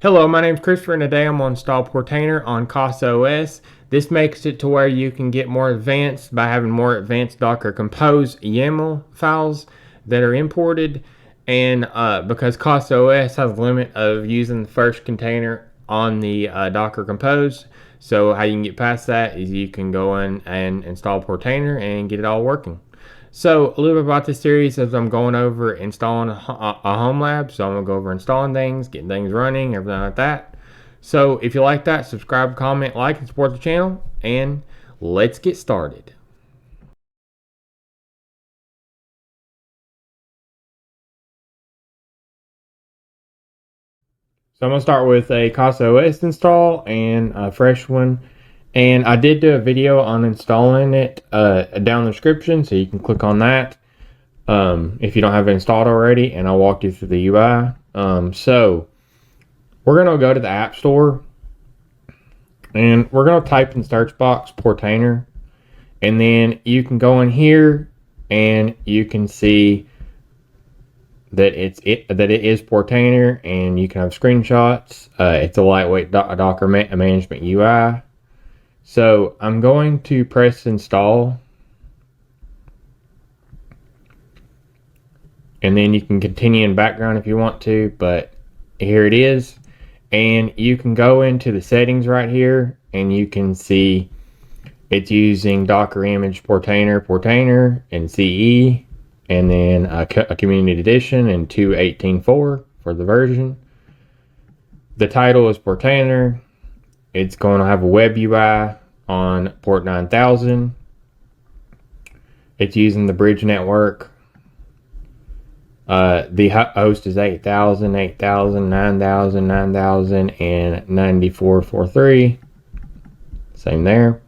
Hello, my name is Christopher and today I'm going to install Portainer on Casa OS. This makes it to where you can get more advanced by having more advanced Docker Compose YAML files that are imported, and because Casa OS has a limit of using the first container on the Docker Compose, so how you can get past that is you can go in and install Portainer and get it all working. So a little bit about this series as I'm going over installing a home lab. So I'm going to go over installing things, getting things running, everything like that. So if you like that, subscribe, comment, like, and support the channel. And let's get started. So I'm going to start with a Casa OS install and a fresh one. And I did do a video on installing it down in the description, so you can click on that if you don't have it installed already, and I'll walk you through the UI. So we're going to go to the App Store, and we're going to type in the search box Portainer, and then you can go in here and you can see that it is Portainer, and you can have screenshots. It's a lightweight Docker management UI. So I'm going to press install, and then you can continue in background if you want to, but here it is. And you can go into the settings right here, and you can see it's using Docker image Portainer and CE, and then a community edition and 2.18.4 for the version. The title is Portainer. It's going to have a web UI on port 9000. It's using the bridge network. The host is 8000, 8000, 9000, 9000, and 9443. Same there.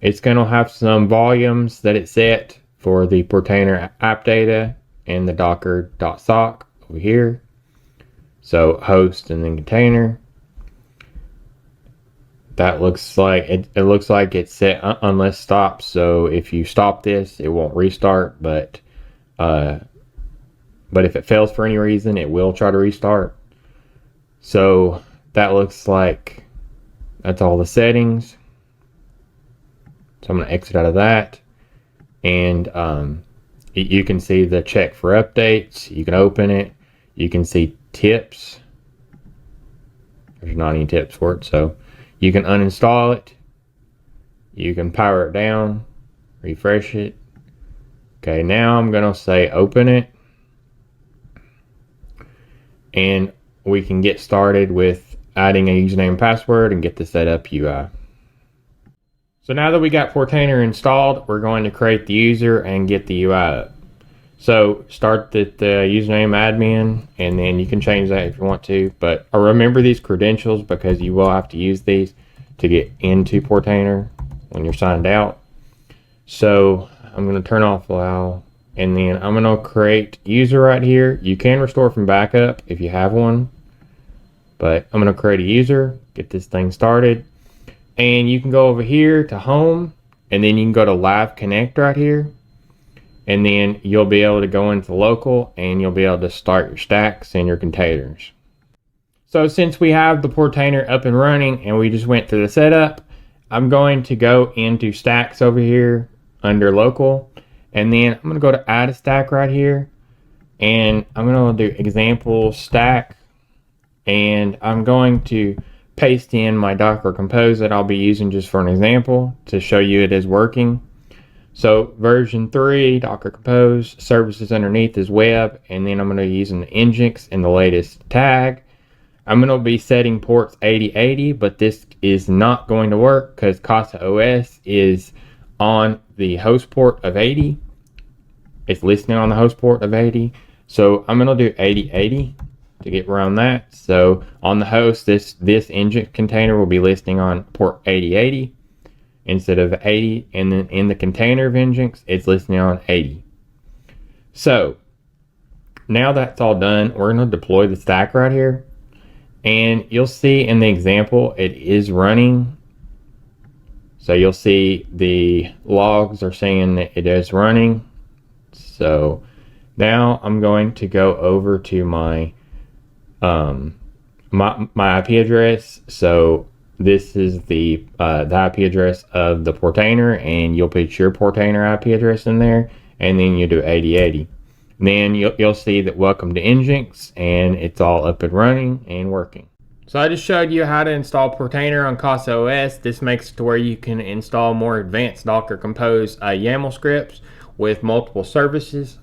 It's going to have some volumes that it set for the Portainer app data and the docker.sock over here. So host and then container. That looks like it looks like it's set unless stopped. So if you stop this, it won't restart, but if it fails for any reason, it will try to restart. So that looks like that's all the settings. So I'm going to exit out of that, and you can see the check for updates. You can open it. You can see tips. There's not any tips for it, so you can uninstall it. You can power it down, refresh it. Okay, now I'm going to say open it, and we can get started with adding a username and password and get the setup UI. So now that we got Portainer installed, we're going to create the user and get the UI up. So start the username admin, and then you can change that if you want to, but remember these credentials because you will have to use these to get into Portainer when you're signed out. So I'm going to turn off allow, and then I'm going to create user right here. You can restore from backup if you have one, but I'm going to create a user, get this thing started, and you can go over here to home, and then you can go to live connect right here, and then you'll be able to go into local, and you'll be able to start your stacks and your containers. So since we have the Portainer up and running and we just went through the setup, I'm going to go into stacks over here under local, and then I'm going to go to add a stack right here, and I'm going to do example stack, and I'm going to paste in my Docker Compose that I'll be using just for an example to show you it is working. So version 3 Docker Compose, services underneath is web, and then I'm going to be using the Nginx and the latest tag. I'm going to be setting ports 8080, but this is not going to work because Casa OS is on the host port of 80. It's listening on the host port of 80. So I'm going to do 8080 to get around that. So on the host, this Nginx container will be listening on port 8080 instead of 80, and then in the container of Nginx, it's listening on 80. So now that's all done, we're going to deploy the stack right here, and you'll see in the example it is running. So you'll see the logs are saying that it is running. So now I'm going to go over to my my IP address. So this is the IP address of the Portainer, and you'll put your Portainer IP address in there, and then you do 8080. Then you'll see that welcome to Nginx, and it's all up and running and working. So I just showed you how to install Portainer on Casa OS. This makes it to where you can install more advanced Docker Compose YAML scripts with multiple services,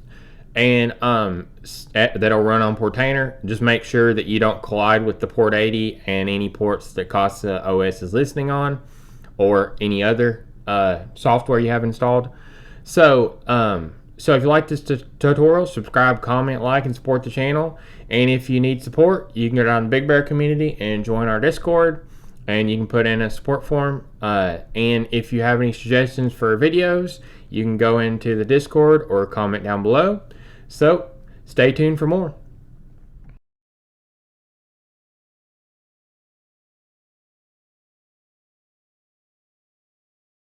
and that'll run on Portainer. Just make sure that you don't collide with the port 80 and any ports that Casa OS is listening on, or any other software you have installed. So if you like this tutorial, subscribe, comment, like, and support the channel. And if you need support, you can go down to BigBearCommunity and join our Discord, and you can put in a support form. And if you have any suggestions for videos, you can go into the Discord or comment down below. So stay tuned for more.